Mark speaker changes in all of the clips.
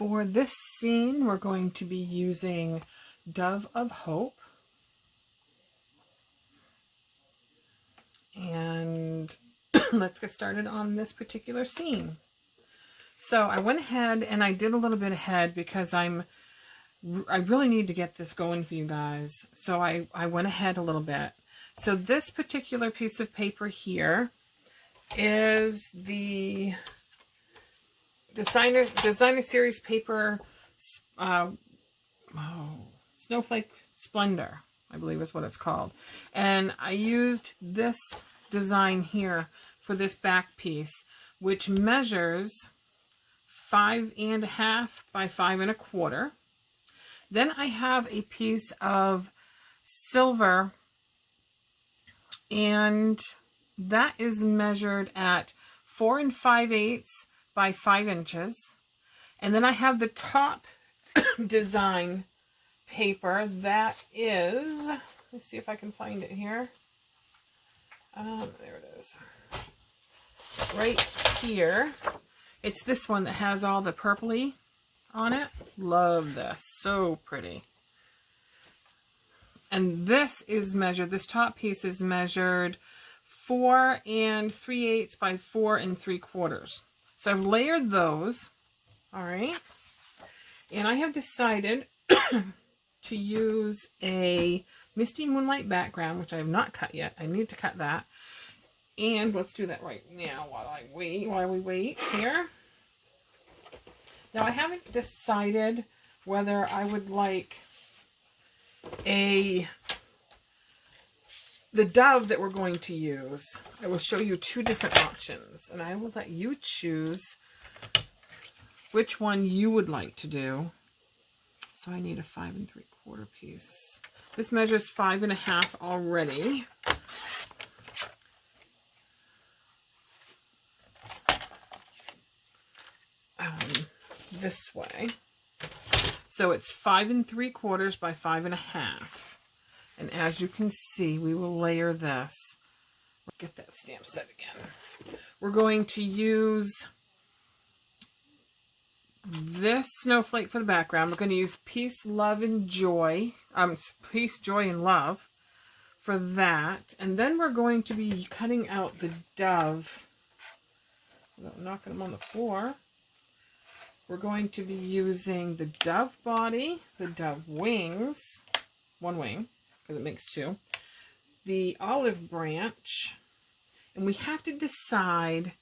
Speaker 1: For this scene, we're going to be using Dove of Hope. And let's get started on this particular scene. So I went ahead and I did a little bit ahead because I really need to get this going for you guys. So I went ahead a little bit. So this particular piece of paper here is the designer series paper, Snowflake Splendor, I believe is what it's called. And I used this design here for this back piece, which measures 5.5 by 5.25. Then I have a piece of silver, and that is measured at 4 5/8 by 5 inches. And then I have the top design paper that is, let's see if I can find it here. There it is. Right here. It's this one that has all the purpley on it. Love this. So pretty. And this is measured, this top piece is measured 4 3/8 by 4 3/4. So I've layered those. All right. And I have decided to use a Misty Moonlight background, which I have not cut yet. I need to cut that. And let's do that right now while we wait here. Now I haven't decided whether I would like the dove that we're going to use. I will show you two different options, and I will let you choose which one you would like to do. So I need a 5 3/4 piece. This measures 5.5 already. This way. So it's 5 3/4 by 5.5. And as you can see, we will layer this. Get that stamp set again. We're going to use this snowflake for the background. We're going to use Peace, Love, and Joy. Peace, Joy, and Love for that. And then we're going to be cutting out the dove without knocking them on the floor. We're going to be using the dove body, the dove wings, one wing, because it makes two, the olive branch, and we have to decide,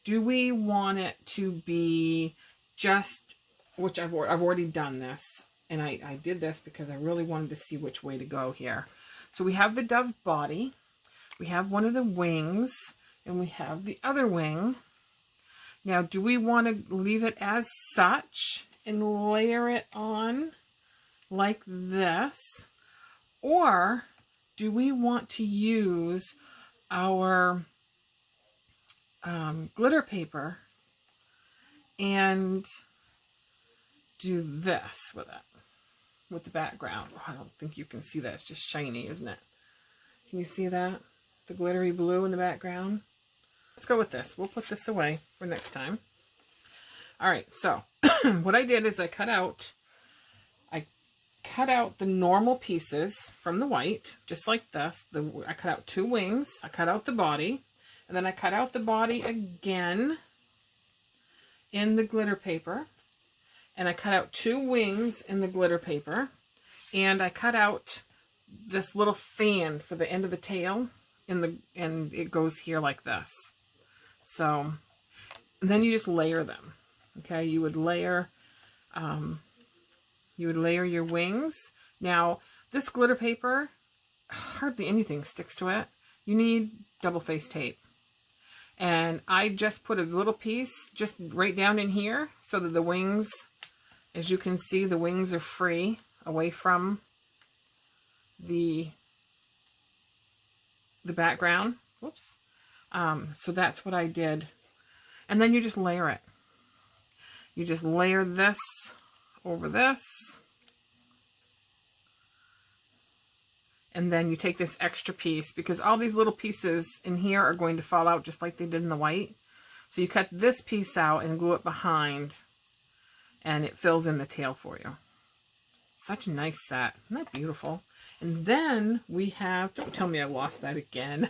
Speaker 1: do we want it to be just, which I've already done this, and I did this because I really wanted to see which way to go here. So we have the dove body, we have one of the wings, and we have the other wing. Now, do we want to leave it as such and layer it on like this? Or do we want to use our glitter paper and do this with it, with the background? Oh, I don't think you can see that. It's just shiny, isn't it? Can you see that? The glittery blue in the background? Let's go with this. We'll put this away for next time. All right, so what I did is I cut out the normal pieces from the white, just like this. I cut out 2 wings. I cut out the body, and then I cut out the body again in the glitter paper, and I cut out 2 wings in the glitter paper, and I cut out this little fan for the end of the tail, and it goes here like this. So then you just layer them. Okay, you would layer your wings. Now this glitter paper, hardly anything sticks to it. You need double-faced tape, and I just put a little piece just right down in here so that the wings, as you can see, the wings are free away from the background. Whoops. So that's what I did. And then you just layer it. You just layer this over this. And then you take this extra piece, because all these little pieces in here are going to fall out just like they did in the white. So you cut this piece out and glue it behind. and it fills in the tail for you. Such a nice set. Isn't that beautiful? And then we have, don't tell me I lost that again.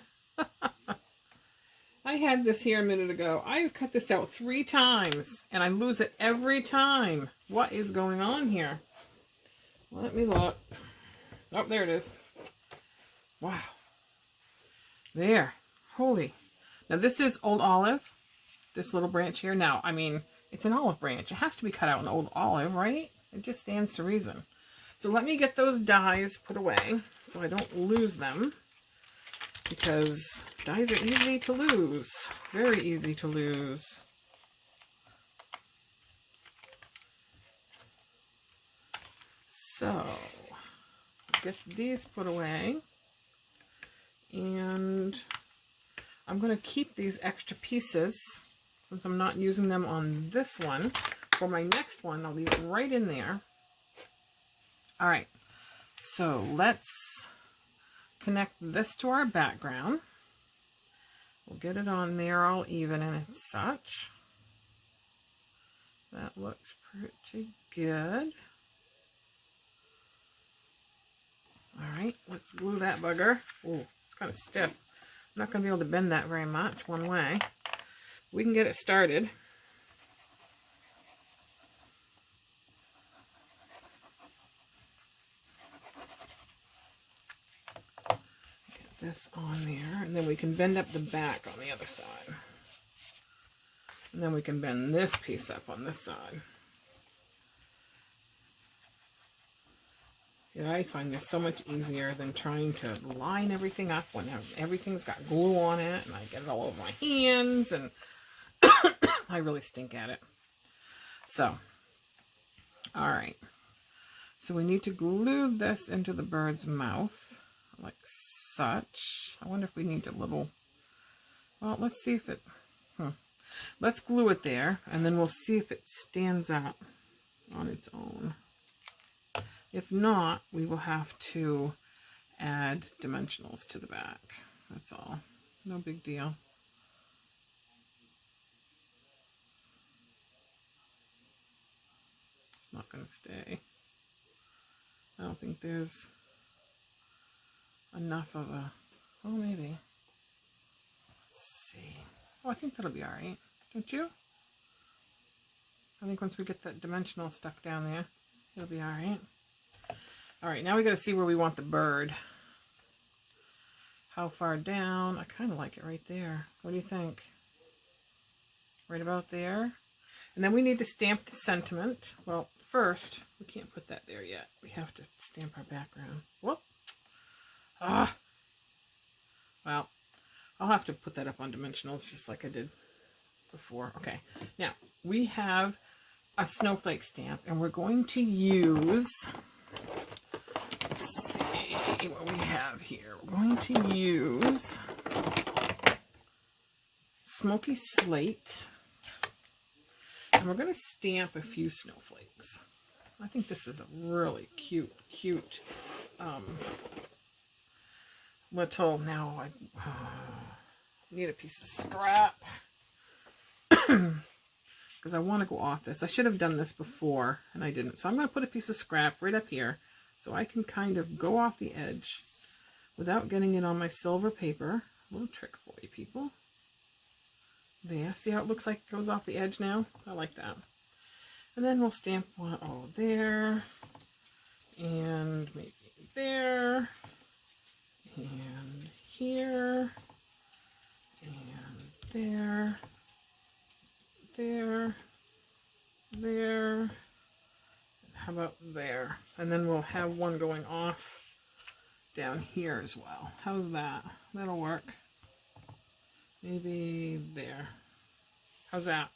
Speaker 1: I had this here a minute ago. I've cut this out 3 times and I lose it every time. What is going on here? Let me look. Oh, there it is. Wow. There. Holy. Now this is old olive. This little branch here. Now, I mean, it's an olive branch. It has to be cut out in old olive, right? It just stands to reason. So let me get those dies put away so I don't lose them. Because dies are easy to lose. Very easy to lose. So, get these put away. And I'm going to keep these extra pieces, since I'm not using them on this one. For my next one, I'll leave it right in there. Alright, so let's connect this to our background. We'll get it on there all even and such. That looks pretty good. Alright, let's glue that bugger. Oh, it's kind of stiff. I'm not going to be able to bend that very much one way. We can get it started. This on there, and then we can bend up the back on the other side. And then we can bend this piece up on this side. Yeah, I find this so much easier than trying to line everything up when everything's got glue on it, and I get it all over my hands, and I really stink at it. So, alright. So we need to glue this into the bird's mouth, like such. I wonder if we need a little, well, let's see if it, let's glue it there, and then we'll see if it stands up on its own. If not, we will have to add dimensionals to the back. That's all. No big deal. It's not going to stay. I don't think there's enough of a, oh, maybe. Let's see. Oh, I think that'll be alright. Don't you? I think once we get that dimensional stuff down there, it'll be alright. Alright, now we got to see where we want the bird. How far down? I kind of like it right there. What do you think? Right about there? And then we need to stamp the sentiment. Well, first, we can't put that there yet. We have to stamp our background. Whoop! Ah! Well, I'll have to put that up on dimensionals just like I did before. Okay, now we have a snowflake stamp, and we're going to use, let's see what we have here. We're going to use Smoky Slate, and we're going to stamp a few snowflakes. I think this is a really cute little, now I need a piece of scrap because I want to go off this. I should have done this before and I didn't. So I'm going to put a piece of scrap right up here so I can kind of go off the edge without getting it on my silver paper. A little trick for you people. There, see how it looks like it goes off the edge now? I like that. And then we'll stamp one, oh, there, and maybe there, and here, and there, there, there, how about there? And then we'll have one going off down here as well. How's that? That'll work. Maybe there. How's that?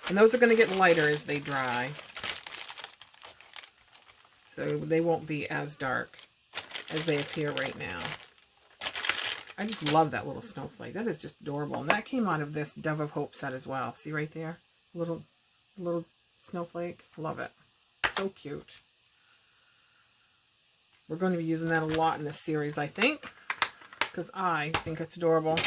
Speaker 1: And those are going to get lighter as they dry. So they won't be as dark as they appear right now. I just love that little snowflake. That is just adorable. And that came out of this Dove of Hope set as well. See right there? Little snowflake. Love it. So cute. We're going to be using that a lot in this series, I think. Because I think it's adorable.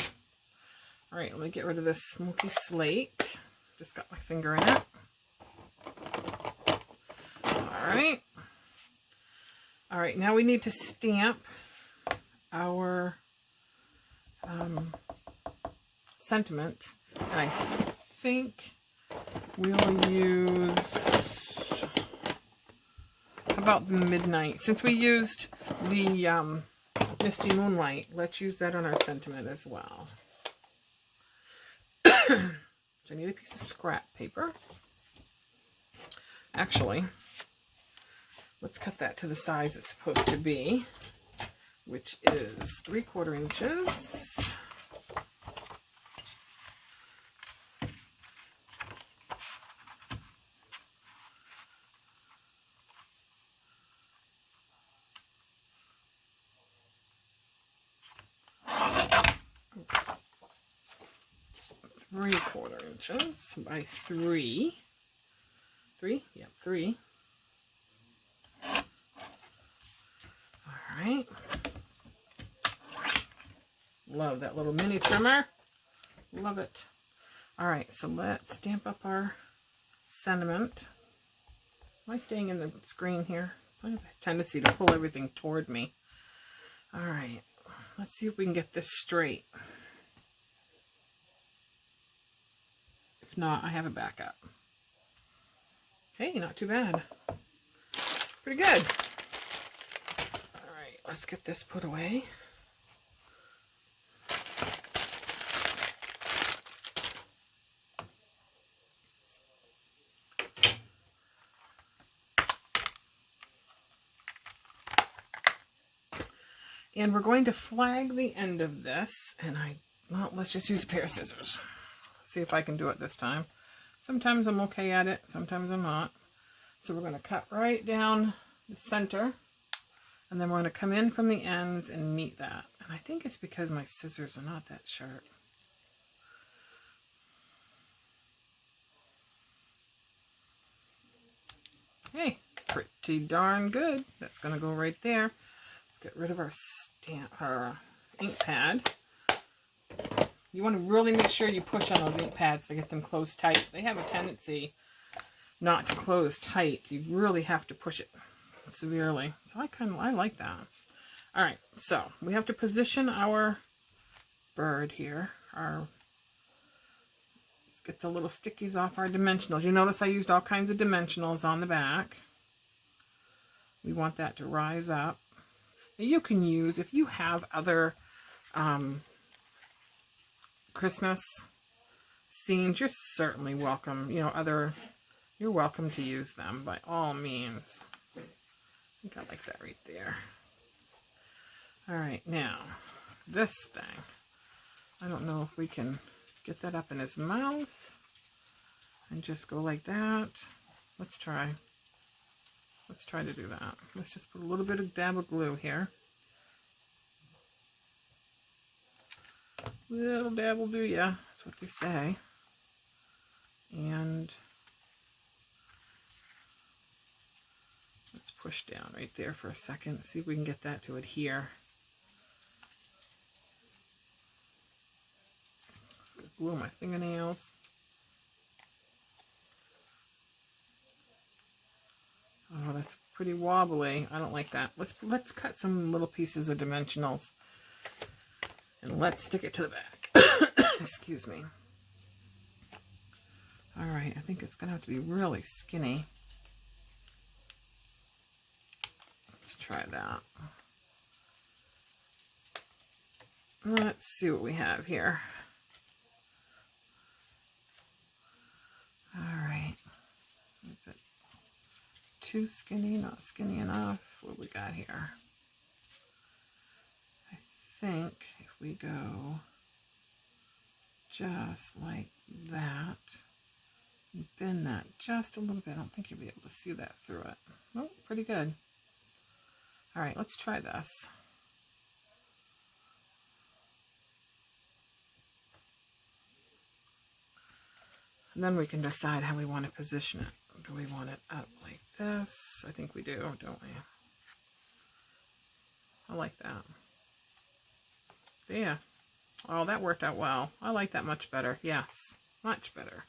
Speaker 1: All right, let me get rid of this smoky slate. Just got my finger in it. All right, now we need to stamp our sentiment. And I think we'll use, how about the Midnight? Since we used the Misty Moonlight, let's use that on our sentiment as well. So I need a piece of scrap paper. Actually, let's cut that to the size it's supposed to be, which is 3/4 inches. Inches by 3. 3? Yep, 3. All right. Love that little mini trimmer. Love it. All right, so let's stamp up our sentiment. Am I staying in the screen here? I have a tendency to pull everything toward me. All right, let's see if we can get this straight. If not, I have a backup. Hey, not too bad. Pretty good. All right, let's get this put away. And we're going to flag the end of this, and well, let's just use a pair of scissors. See if I can do it this time. Sometimes I'm okay at it, sometimes I'm not. So we're going to cut right down the center, and then we're going to come in from the ends and meet that. And I think it's because my scissors are not that sharp. Hey, pretty darn good. That's going to go right there. Let's get rid of our ink pad. You want to really make sure you push on those ink pads to get them closed tight. They have a tendency not to close tight. You really have to push it severely. So I like that. All right, so we have to position our bird here. Let's get the little stickies off our dimensionals. You notice I used all kinds of dimensionals on the back. We want that to rise up. Now you can use, if you have other Christmas scenes, you're certainly welcome. You know, you're welcome to use them by all means. I think I like that right there. All right, now this thing. I don't know if we can get that up in his mouth and just go like that. Let's try. Let's try to do that. Let's just put a little bit of dab of glue here. Little dab will do ya. That's what they say. And let's push down right there for a second. See if we can get that to adhere. Glue on my fingernails. Oh, that's pretty wobbly. I don't like that. Let's cut some little pieces of dimensionals. And let's stick it to the back. Excuse me. All right, I think it's going to have to be really skinny. Let's try that. Let's see what we have here. All right. Is it too skinny? Not skinny enough? What we got here? I think if we go just like that, and bend that just a little bit, I don't think you'll be able to see that through it. Oh, pretty good. All right, let's try this. And then we can decide how we want to position it. Do we want it up like this? I think we do, don't we? I like that. Yeah. Oh, that worked out well. I like that much better. Yes, much better.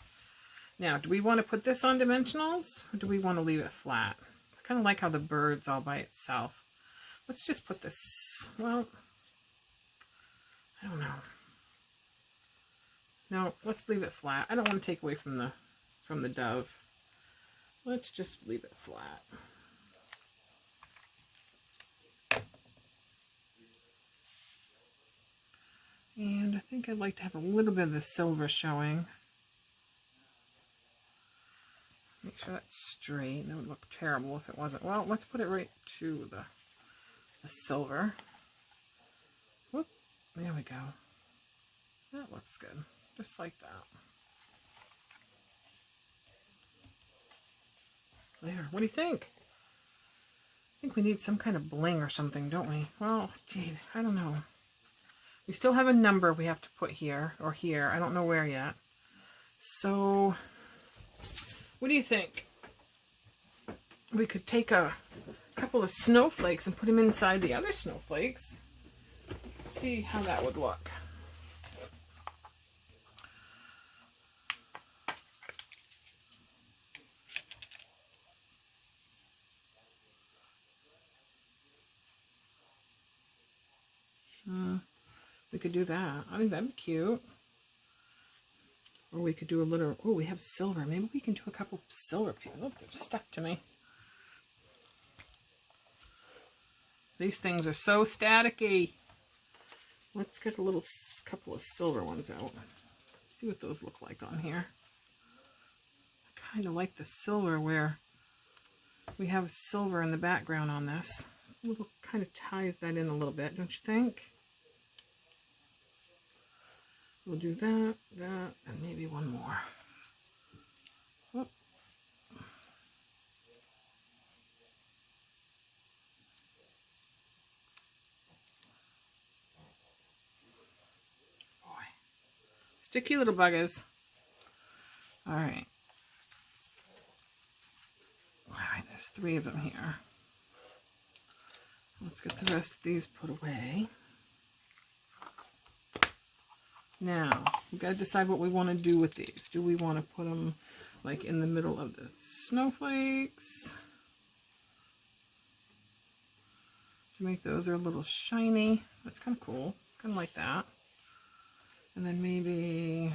Speaker 1: Now, do we want to put this on dimensionals, or do we want to leave it flat? I kind of like how the bird's all by itself. Let's just put this, well, I don't know. No, let's leave it flat. I don't want to take away from the dove. Let's just leave it flat. And I think I'd like to have a little bit of the silver showing. Make sure that's straight. That would look terrible if it wasn't. Well, let's put it right to the silver. Whoop, there we go. That looks good. Just like that. There. What do you think? I think we need some kind of bling or something, don't we? Well, gee, I don't know. We still have a number we have to put here or here. I don't know where yet. So, what do you think? We could take a couple of snowflakes and put them inside the other snowflakes. See how that would look. We could do that. I think that'd be cute. Or we could do a little, oh, we have silver. Maybe we can do a couple silver pieces. Oh, they're stuck to me. These things are so staticky. Let's get a little couple of silver ones out. See what those look like on here. I kind of like the silver where we have silver in the background on this. A little kind of ties that in a little bit, don't you think? We'll do that, and maybe one more. Oh. Boy. Sticky little buggers. All right. All right, there's 3 of them here. Let's get the rest of these put away. Now, we've got to decide what we want to do with these. Do we want to put them like in the middle of the snowflakes? To make those are a little shiny. That's kind of cool. Kind of like that. And then maybe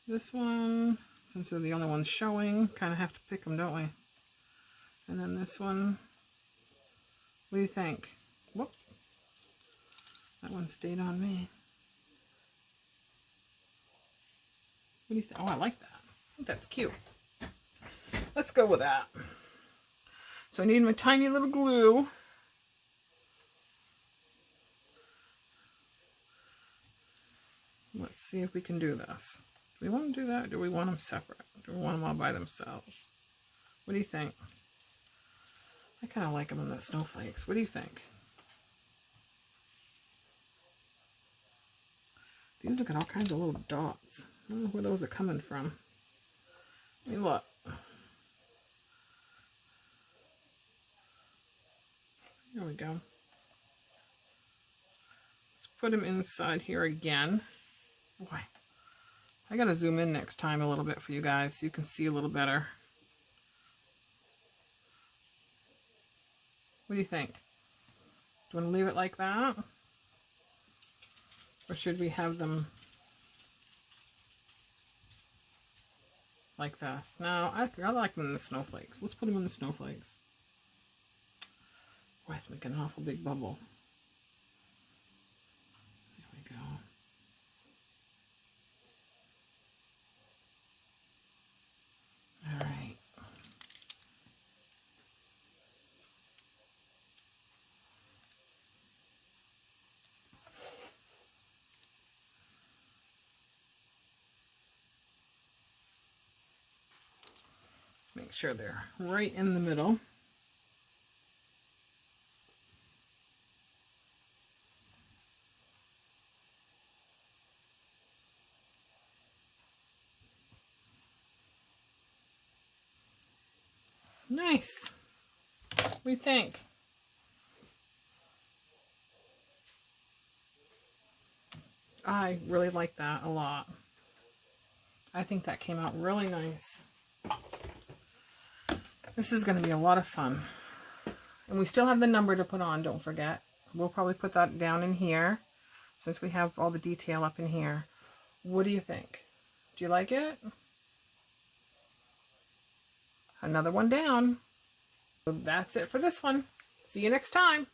Speaker 1: this one, since they're the only ones showing, kind of have to pick them, don't we? And then this one. What do you think? Whoop. That one stayed on me. What do you think? Oh, I like that. I think that's cute. Let's go with that. So I need my tiny little glue. Let's see if we can do this. Do we want to do that, or do we want them separate? Do we want them all by themselves? What do you think? I kind of like them in the snowflakes. What do you think? These have got all kinds of little dots. I don't know where those are coming from. I mean, look. There we go. Let's put them inside here again. Boy, I gotta zoom in next time a little bit for you guys so you can see a little better. What do you think? Do you want to leave it like that? Or should we have them like this? No, I like them in the snowflakes. Let's put them in the snowflakes. Boy, it's making an awful big bubble. There we go. All right. Make sure they're right in the middle. Nice. What do you think? I really like that a lot. I think that came out really nice. This is going to be a lot of fun. And we still have the number to put on, don't forget. We'll probably put that down in here, since we have all the detail up in here. What do you think? Do you like it? Another one down. So that's it for this one. See you next time.